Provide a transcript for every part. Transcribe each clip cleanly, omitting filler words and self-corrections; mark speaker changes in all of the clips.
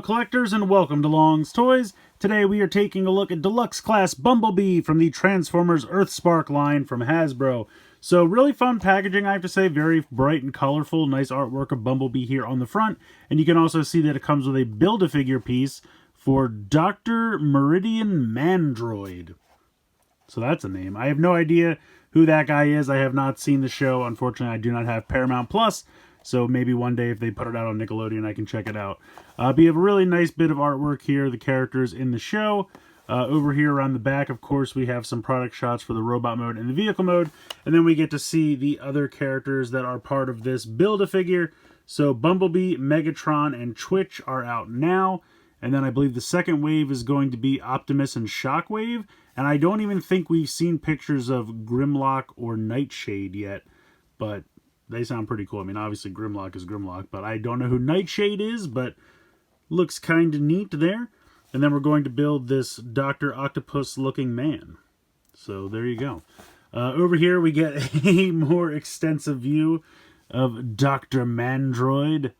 Speaker 1: collectors, and welcome to Long's Toys. Today we are taking a look at Deluxe Class Bumblebee from the Transformers Earthspark line from Hasbro. So really fun packaging, I have to say, very bright and colorful, nice artwork of Bumblebee here on the front. And you can also see that it comes with a Build-A-Figure piece for Dr. Meridian Mandroid. So that's a name. I have no idea who that guy is. I have not seen the show. Unfortunately, I do not have Paramount Plus. So maybe one day if they put it out on Nickelodeon, I can check it out. But you have a really nice bit of artwork here, the characters in the show. Over here around the back, of course, we have some product shots for the robot mode and the vehicle mode. And then we get to see the other characters that are part of this Build-A-Figure. So Bumblebee, Megatron, and Twitch are out now. And then I believe the second wave is going to be Optimus and Shockwave. And I don't even think we've seen pictures of Grimlock or Nightshade yet. But they sound pretty cool. I mean, obviously Grimlock is Grimlock, but I don't know who Nightshade is, but looks kind of neat there. And then we're going to build this Dr. Octopus-looking man. So there you go. Over here we get a more extensive view of Dr. Mandroid.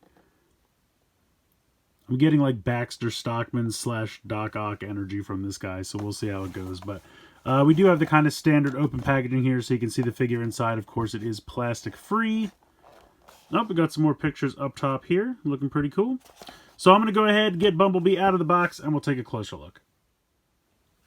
Speaker 1: I'm getting like Baxter Stockman / Doc Ock energy from this guy, so we'll see how it goes. But we do have the kind of standard open packaging here, so you can see the figure inside. Of course, it is plastic-free. Oh, we got some more pictures up top here. Looking pretty cool. So I'm going to go ahead and get Bumblebee out of the box, and we'll take a closer look.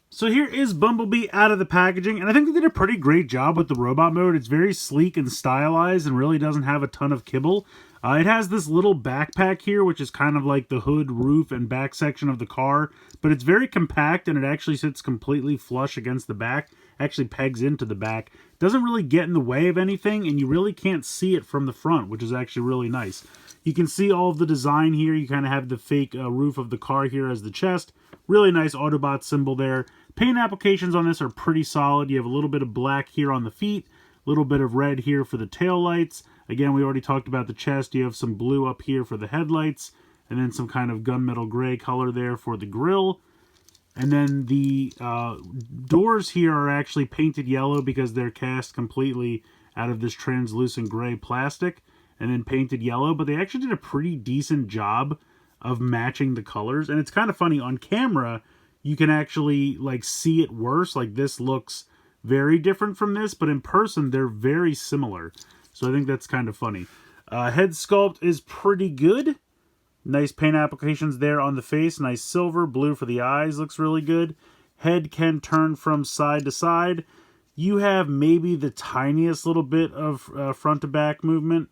Speaker 1: So here is Bumblebee out of the packaging, and I think they did a pretty great job with the robot mode. It's very sleek and stylized and really doesn't have a ton of kibble. It has this little backpack here, which is kind of like the hood, roof, and back section of the car, but it's very compact, and it actually sits completely flush against the back, actually pegs into the back. Doesn't really get in the way of anything, and you really can't see it from the front, which is actually really nice. You can see all of the design here. You kind of have the fake roof of the car here as the chest. Really nice Autobot symbol there. Paint applications on this are pretty solid. You have a little bit of black here on the feet, a little bit of red here for the tail lights. Again, we already talked about the chest. You have some blue up here for the headlights, and then some kind of gunmetal gray color there for the grille. And then the doors here are actually painted yellow because they're cast completely out of this translucent gray plastic and then painted yellow. But they actually did a pretty decent job of matching the colors. And it's kind of funny, on camera, you can actually like see it worse. Like this looks very different from this, but in person, they're very similar. So I think that's kind of funny. Head sculpt is pretty good. Nice paint applications there on the face. Nice silver. Blue for the eyes looks really good. Head can turn from side to side. You have maybe the tiniest little bit of front to back movement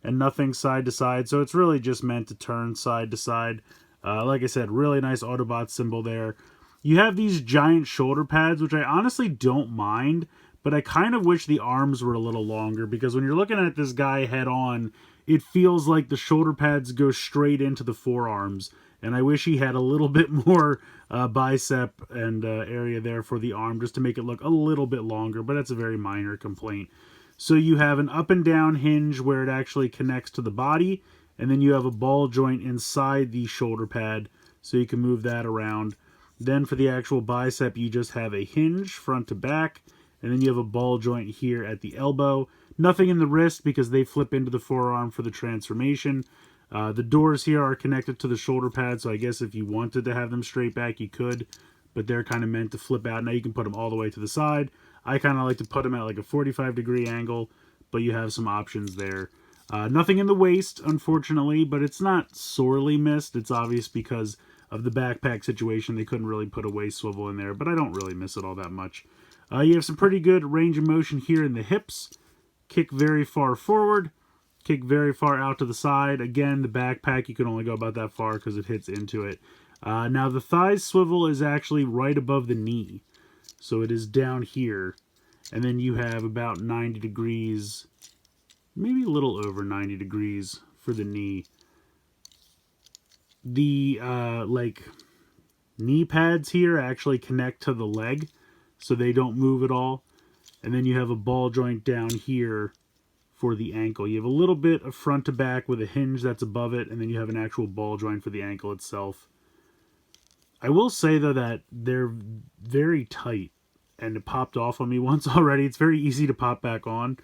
Speaker 1: and nothing side to side. So it's really just meant to turn side to side. Like I said, really nice Autobot symbol there. You have these giant shoulder pads, which I honestly don't mind, but I kind of wish the arms were a little longer, because when you're looking at this guy head on, it feels like the shoulder pads go straight into the forearms, and I wish he had a little bit more bicep and area there for the arm, just to make it look a little bit longer, but that's a very minor complaint. So you have an up and down hinge where it actually connects to the body, and then you have a ball joint inside the shoulder pad, so you can move that around. Then for the actual bicep, you just have a hinge front to back, and then you have a ball joint here at the elbow. Nothing in the wrist because they flip into the forearm for the transformation. The doors here are connected to the shoulder pad, so I guess if you wanted to have them straight back, you could, but they're kind of meant to flip out. Now you can put them all the way to the side. I kind of like to put them at like a 45-degree angle, but you have some options there. Nothing in the waist, unfortunately, but it's not sorely missed. It's obvious because of the backpack situation. They couldn't really put a waist swivel in there, but I don't really miss it all that much. You have some pretty good range of motion here in the hips. Kick very far forward. Kick very far out to the side. Again, the backpack, you can only go about that far because it hits into it. Now, the thigh swivel is actually right above the knee. So it is down here. And then you have about 90 degrees, maybe a little over 90 degrees for the knee. The, knee pads here actually connect to the leg, so they don't move at all. And then you have a ball joint down here for the ankle. You have a little bit of front to back with a hinge that's above it, and then you have an actual ball joint for the ankle itself. I will say, though, that they're very tight, and it popped off on me once already. It's very easy to pop back on,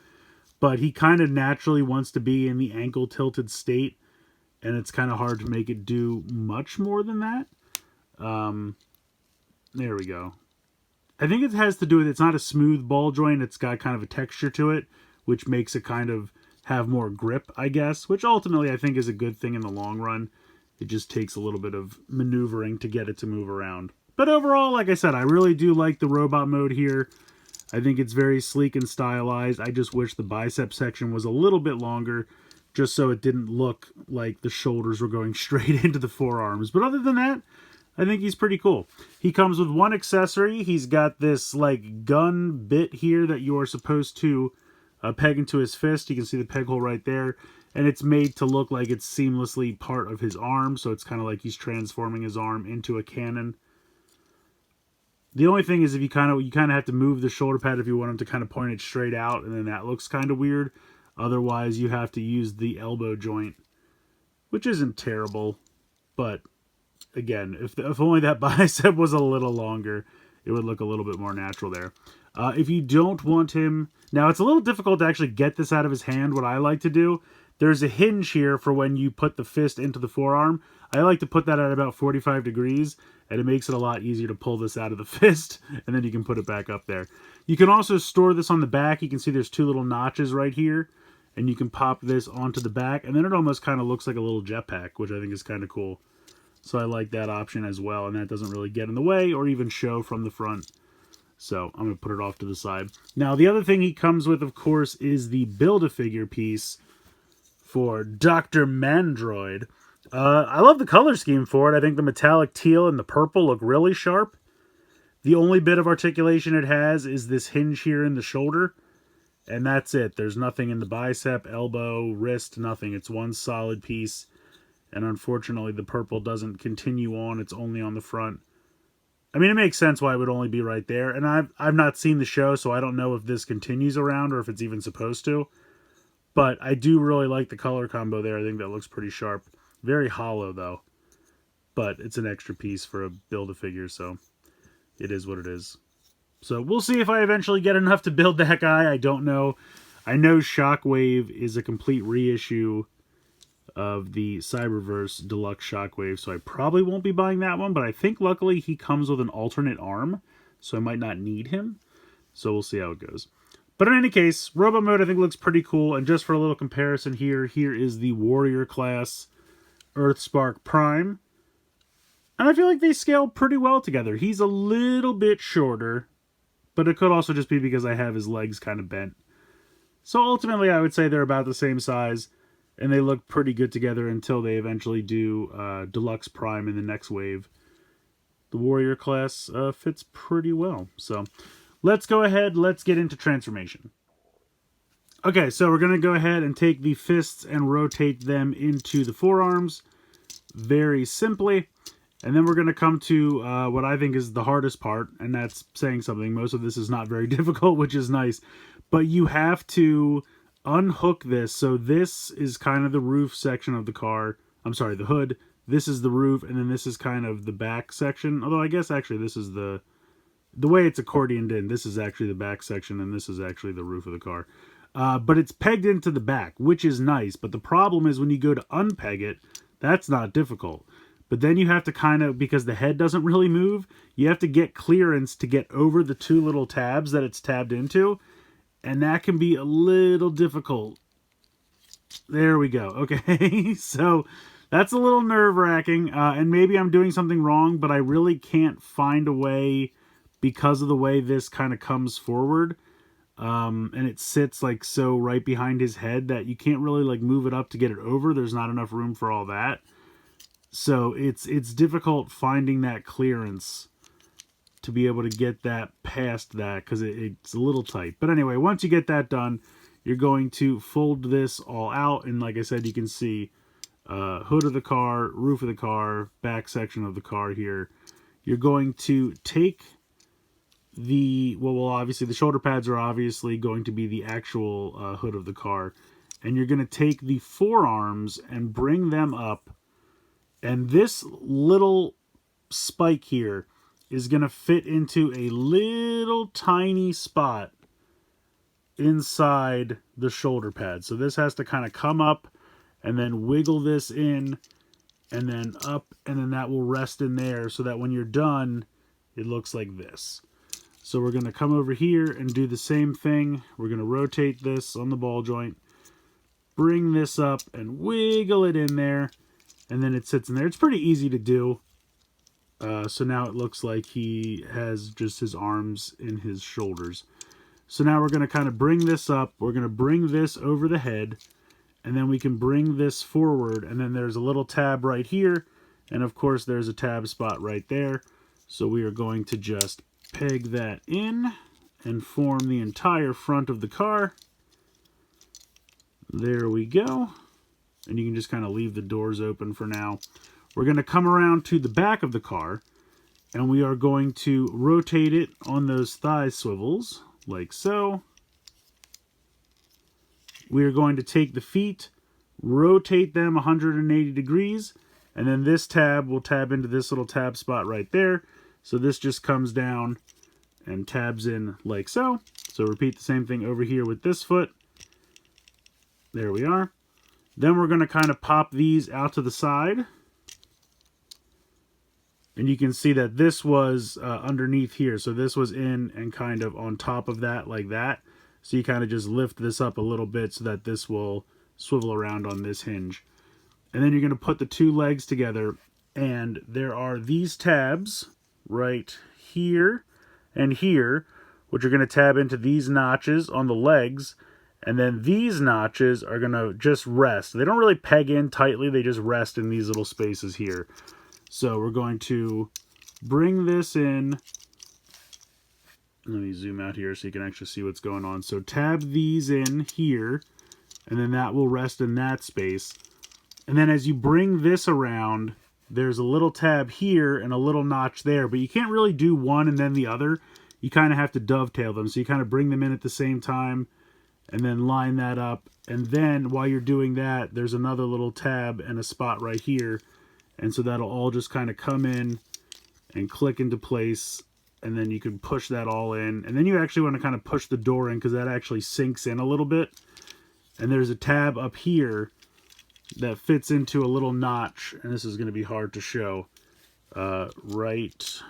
Speaker 1: but he kind of naturally wants to be in the ankle tilted state, and it's kind of hard to make it do much more than that. There we go. I think it has to do with it's not a smooth ball joint. It's got kind of a texture to it, which makes it kind of have more grip, I guess, which ultimately I think is a good thing in the long run. It just takes a little bit of maneuvering to get it to move around. But overall, like I said, I really do like the robot mode here. I think it's very sleek and stylized. I just wish the bicep section was a little bit longer, just so it didn't look like the shoulders were going straight into the forearms. But other than that, I think he's pretty cool. He comes with one accessory. He's got this like gun bit here that you are supposed to peg into his fist. You can see the peg hole right there. And it's made to look like it's seamlessly part of his arm. So it's kind of like he's transforming his arm into a cannon. The only thing is if you kind of have to move the shoulder pad if you want him to kind of point it straight out. And then that looks kind of weird. Otherwise, you have to use the elbow joint, which isn't terrible. But again, if only that bicep was a little longer, it would look a little bit more natural there. If you don't want him... Now, it's a little difficult to actually get this out of his hand. What I like to do, there's a hinge here for when you put the fist into the forearm. I like to put that at about 45 degrees, and it makes it a lot easier to pull this out of the fist, and then you can put it back up there. You can also store this on the back. You can see there's two little notches right here, and you can pop this onto the back, and then it almost kind of looks like a little jetpack, which I think is kind of cool. So I like that option as well, and that doesn't really get in the way or even show from the front. So I'm going to put it off to the side. Now, the other thing he comes with, of course, is the Build-A-Figure piece for Dr. Mandroid. I love the color scheme for it. I think the metallic teal and the purple look really sharp. The only bit of articulation it has is this hinge here in the shoulder. And that's it. There's nothing in the bicep, elbow, wrist, nothing. It's one solid piece. And unfortunately, the purple doesn't continue on. It's only on the front. I mean, it makes sense why it would only be right there. And I've not seen the show, so I don't know if this continues around or if it's even supposed to. But I do really like the color combo there. I think that looks pretty sharp. Very hollow, though. But it's an extra piece for a Build-A-Figure, so it is what it is. So we'll see if I eventually get enough to build that guy. I don't know. I know Shockwave is a complete reissue of the Cyberverse Deluxe Shockwave, so I probably won't be buying that one, but I think luckily he comes with an alternate arm, so I might not need him. So we'll see how it goes. But in any case, Robot Mode I think looks pretty cool, and just for a little comparison here is the Warrior Class Earthspark Prime. And I feel like they scale pretty well together. He's a little bit shorter, but it could also just be because I have his legs kind of bent. So ultimately I would say they're about the same size, and they look pretty good together until they eventually do Deluxe Prime in the next wave. The Warrior Class fits pretty well. So let's go ahead, let's get into transformation. Okay, so we're going to go ahead and take the fists and rotate them into the forearms very simply. And then we're going to come to what I think is the hardest part, and that's saying something. Most of this is not very difficult, which is nice. But you have to unhook this. So this is kind of the roof section of the car. I'm sorry, the hood. This is the roof, and then this is kind of the back section. Although I guess actually this is the way it's accordioned in. This is actually the back section, and this is actually the roof of the car. But it's pegged into the back, which is nice. But the problem is when you go to unpeg it, that's not difficult. But then you have to kind of, because the head doesn't really move, you have to get clearance to get over the two little tabs that it's tabbed into. And that can be a little difficult. There we go. Okay, so that's a little nerve-wracking. And maybe I'm doing something wrong, but I really can't find a way because of the way this kind of comes forward. And it sits like so right behind his head that you can't really like move it up to get it over. There's not enough room for all that. So it's difficult finding that clearance to be able to get that past that because it's a little tight. But anyway, once you get that done, you're going to fold this all out. And like I said, you can see hood of the car, roof of the car, back section of the car here. You're going to take the, well, obviously the shoulder pads are obviously going to be the actual hood of the car. And you're going to take the forearms and bring them up. And this little spike here is going to fit into a little tiny spot inside the shoulder pad. So this has to kind of come up and then wiggle this in, and then up, and then that will rest in there so that when you're done, it looks like this. So we're going to come over here and do the same thing. We're going to rotate this on the ball joint, bring this up and wiggle it in there, and then it sits in there. It's pretty easy to do. So now it looks like he has just his arms in his shoulders. So now we're going to kind of bring this up. We're going to bring this over the head, and then we can bring this forward, and then there's a little tab right here, and of course there's a tab spot right there. So we are going to just peg that in and form the entire front of the car. There we go. And you can just kind of leave the doors open for now. We're going to come around to the back of the car, and we are going to rotate it on those thigh swivels, like so. We are going to take the feet, rotate them 180 degrees, and then this tab will tab into this little tab spot right there. So this just comes down and tabs in like so. So repeat the same thing over here with this foot. There we are. Then we're going to kind of pop these out to the side. And you can see that this was underneath here. So this was in and kind of on top of that like that. So you kind of just lift this up a little bit so that this will swivel around on this hinge. And then you're going to put the two legs together. And there are these tabs right here and here, which are going to tab into these notches on the legs. And then these notches are going to just rest. They don't really peg in tightly. They just rest in these little spaces here. So we're going to bring this in. Let me zoom out here so you can actually see what's going on. So tab these in here, and then that will rest in that space. And then as you bring this around, there's a little tab here and a little notch there, but you can't really do one and then the other. You kind of have to dovetail them. So you kind of bring them in at the same time and then line that up. And then while you're doing that, there's another little tab and a spot right here. And so that'll all just kind of come in and click into place. And then you can push that all in. And then you actually want to kind of push the door in because that actually sinks in a little bit. And there's a tab up here that fits into a little notch. And this is going to be hard to show. Right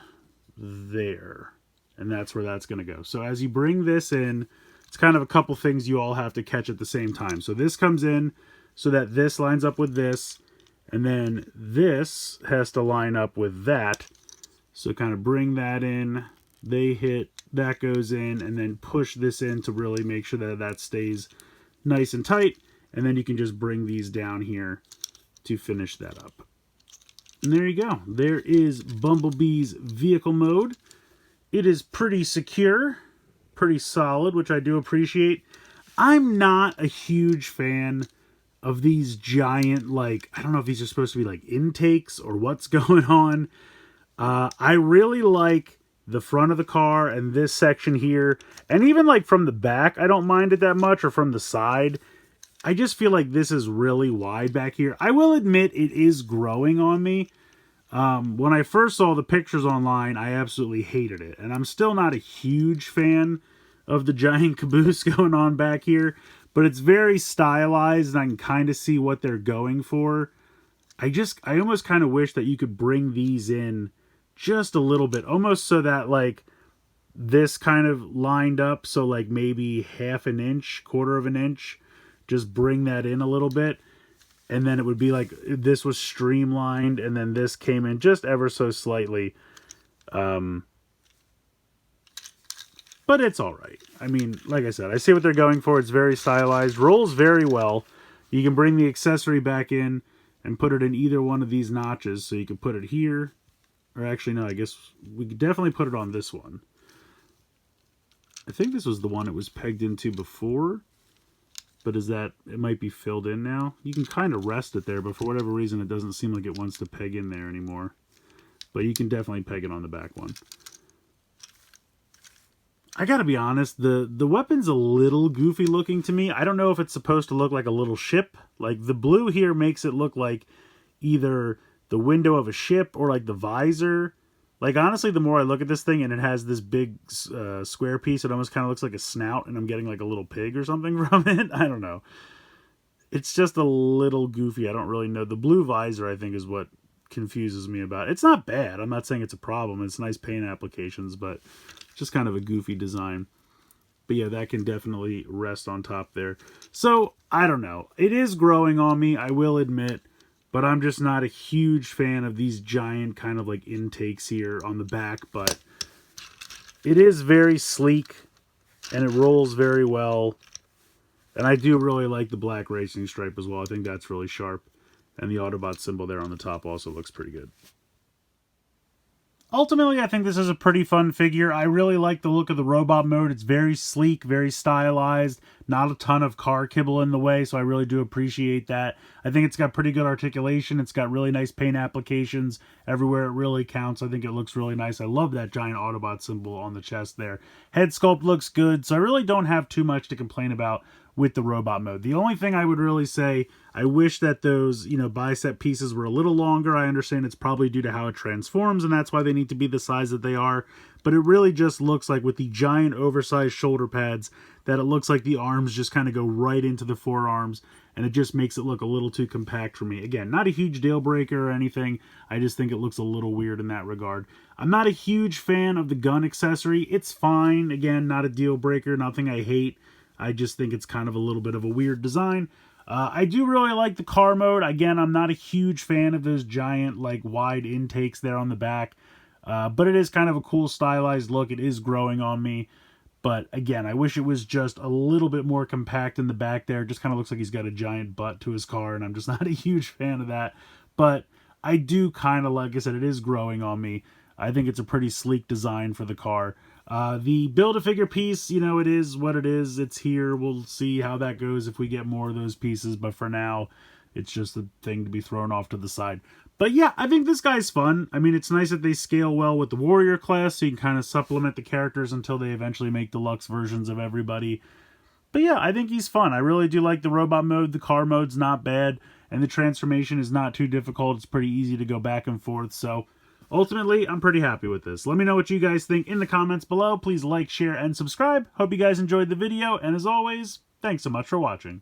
Speaker 1: there. And that's where that's going to go. So as you bring this in, it's kind of a couple things you all have to catch at the same time. So this comes in so that this lines up with this. And then this has to line up with that. So kind of bring that in. They hit, that goes in, and then push this in to really make sure that that stays nice and tight. And then you can just bring these down here to finish that up. And there you go. There is Bumblebee's vehicle mode. It is pretty secure, pretty solid, which I do appreciate. I'm not a huge fan of these giant, like, I don't know if these are supposed to be like intakes or what's going on. I really like the front of the car and this section here. And even like from the back, I don't mind it that much, or from the side. I just feel like this is really wide back here. I will admit it is growing on me. When I first saw the pictures online, I absolutely hated it. And I'm still not a huge fan of the giant caboose going on back here. But it's very stylized, and I can kind of see what they're going for. I almost kind of wish that you could bring these in just a little bit. Almost so that, like, this kind of lined up. So, like, maybe half an inch, quarter of an inch. Just bring that in a little bit. And then it would be like this was streamlined, and then this came in just ever so slightly. But it's all right. I mean, like I said, I see what they're going for. It's very stylized. Rolls very well. You can bring the accessory back in and put it in either one of these notches. So you can put it here. Or actually, no, I guess we could definitely put it on this one. I think this was the one it was pegged into before. But is that, it might be filled in now. You can kind of rest it there, but for whatever reason, it doesn't seem like it wants to peg in there anymore. But you can definitely peg it on the back one. I gotta be honest, the weapon's a little goofy looking to me. I don't know if it's supposed to look like a little ship. Like, the blue here makes it look like either the window of a ship or like the visor. Like, honestly, the more I look at this thing and it has this big square piece, it almost kind of looks like a snout, and I'm getting like a little pig or something from it. I don't know. It's just a little goofy. I don't really know. The blue visor, I think, is what confuses me about it. It's not bad. I'm not saying it's a problem. It's nice paint applications, but just kind of a goofy design. But yeah, that can definitely rest on top there. So, I don't know. It is growing on me, I will admit. But I'm just not a huge fan of these giant kind of like intakes here on the back. But it is very sleek. And it rolls very well. And I do really like the black racing stripe as well. I think that's really sharp. And the Autobot symbol there on the top also looks pretty good. Ultimately, I think this is a pretty fun figure. I really like the look of the robot mode. It's very sleek, very stylized, not a ton of car kibble in the way, so I really do appreciate that. I think it's got pretty good articulation. It's got really nice paint applications everywhere it really counts. I think it looks really nice. I love that giant Autobot symbol on the chest there. Head sculpt looks good, so I really don't have too much to complain about with the robot mode. The only thing I would really say, I wish that those, bicep pieces were a little longer. I understand it's probably due to how it transforms, and that's why they need to be the size that they are. But it really just looks like with the giant oversized shoulder pads that it looks like the arms just kind of go right into the forearms, and it just makes it look a little too compact for me. Again, not a huge deal breaker or anything. I just think it looks a little weird in that regard. I'm not a huge fan of the gun accessory. It's fine. Again, not a deal breaker. Nothing I hate. I just think it's kind of a little bit of a weird design. I do really like the car mode. Again, I'm not a huge fan of those giant, wide intakes there on the back. But it is kind of a cool stylized look. It is growing on me. But again, I wish it was just a little bit more compact in the back there. It just kind of looks like he's got a giant butt to his car, and I'm just not a huge fan of that. But I do kind of, like I said, it is growing on me. I think it's a pretty sleek design for the car. The Build-A-Figure piece, it is what it is. It's here. We'll see how that goes if we get more of those pieces. But for now, it's just a thing to be thrown off to the side. But yeah, I think this guy's fun. I mean, it's nice that they scale well with the Warrior class, so you can kind of supplement the characters until they eventually make deluxe versions of everybody. But yeah, I think he's fun. I really do like the robot mode. The car mode's not bad, and the transformation is not too difficult. It's pretty easy to go back and forth, so ultimately, I'm pretty happy with this. Let me know what you guys think in the comments below. Please like, share, and subscribe. Hope you guys enjoyed the video, and as always, thanks so much for watching.